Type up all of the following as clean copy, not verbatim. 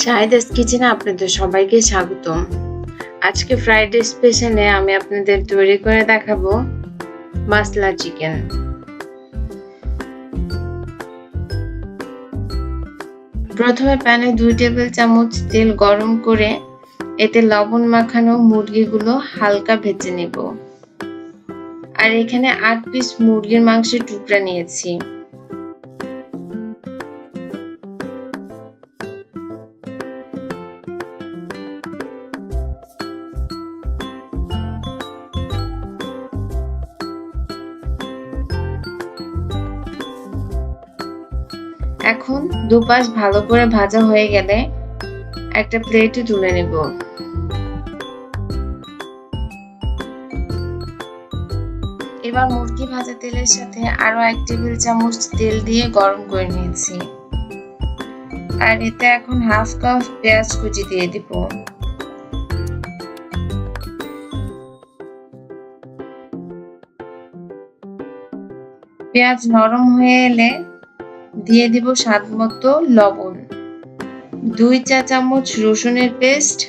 শাহিদাস কিচেনে আপনাদের সবাইকে স্বাগতম। আজকে ফ্রাইডে স্পেশালে আমি আপনাদের তৈরি করে দেখাবো মাসলা চিকেন। প্রথমে প্যানে 2 টেবিল চামচ তেল গরম করে এতে লবণ মাখানো মুরগিগুলো হালকা ভেজে নেব। আর এখানে 8 পিস মুরগির মাংসের টুকরা নিয়েছি। এখন দুপাশ ভালো করে ভাজা হয়ে গেলে একটা প্লেটে তুলে নেব। এবার মুরগি ভাজা তেলের সাথে আরো 1 টেবিল চামচ তেল দিয়ে গরম করে নিয়েছি। আর এতে এখন হাফ কাপ পেঁয়াজ কুচি দিয়ে দিব। পেঁয়াজ নরম হয়ে এলে দিয়ে দিব স্বাদ মতো লবণ, 2 চা চামচ রসুনের পেস্ট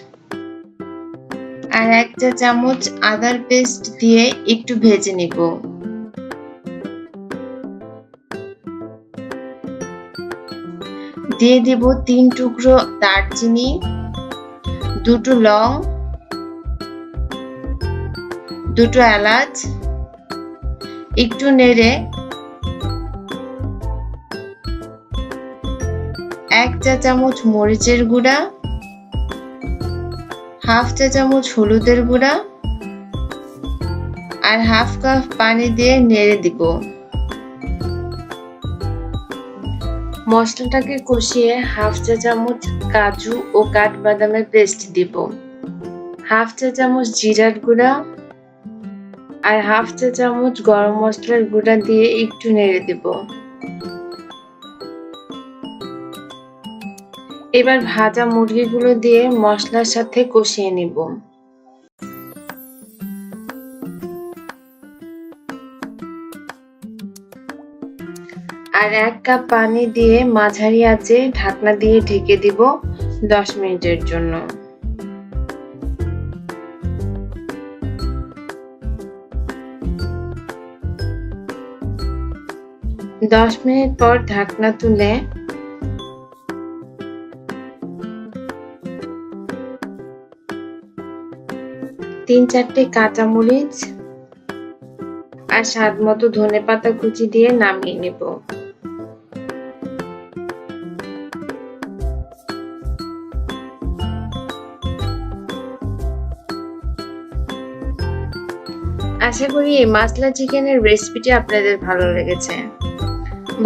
আর 1 চা চামচ আদার পেস্ট দিয়ে একটু ভেজে নিব। দিয়ে দিব 3 টুকরো দারচিনি, 2টো লং, 2টো এলাচ, একটু নেড়ে 1 চা চামচ মরিচের গুঁড়া, হাফ চা চামচ হলুদের গুঁড়া আর হাফ কাপ পানি দিয়ে নেড়ে দিব। মশলাটাকে কষিয়ে হাফ চা চামচ কাজু ও কাঠবাদামের পেস্ট দিব, হাফ চা চামচ জিরার গুঁড়া আর হাফ চা চামচ গরম মশলার গুঁড়া দিয়ে একটু নেড়ে দিব। এবার ভাজা মুরগিগুলো দিয়ে মশলার সাথে কষিয়ে নিব। আর 1 কাপ পানি দিয়ে মাঝারি আঁচে ঢাকনা দিয়ে ঢেকে দিব 10 মিনিটের জন্য। দশ মিনিট পর ঢাকনা তুলে তিন চারটে কাঁচামরিচ আর স্বাদ মতো ধনেপাতা কুচি দিয়ে নামিয়ে নেব। আশা করি এই মাসলা চিকেনের রেসিপিটি আপনাদের ভালো লেগেছে।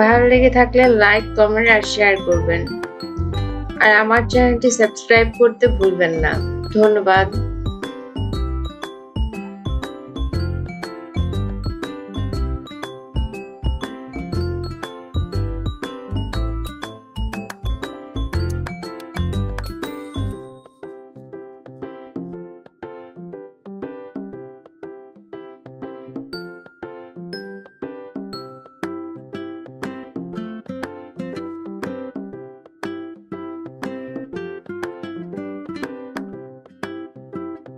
ভালো লেগে থাকলে লাইক, কমেন্ট আর শেয়ার করবেন। আর আমার চ্যানেলটি সাবস্ক্রাইব করতে ভুলবেন না। ধন্যবাদ।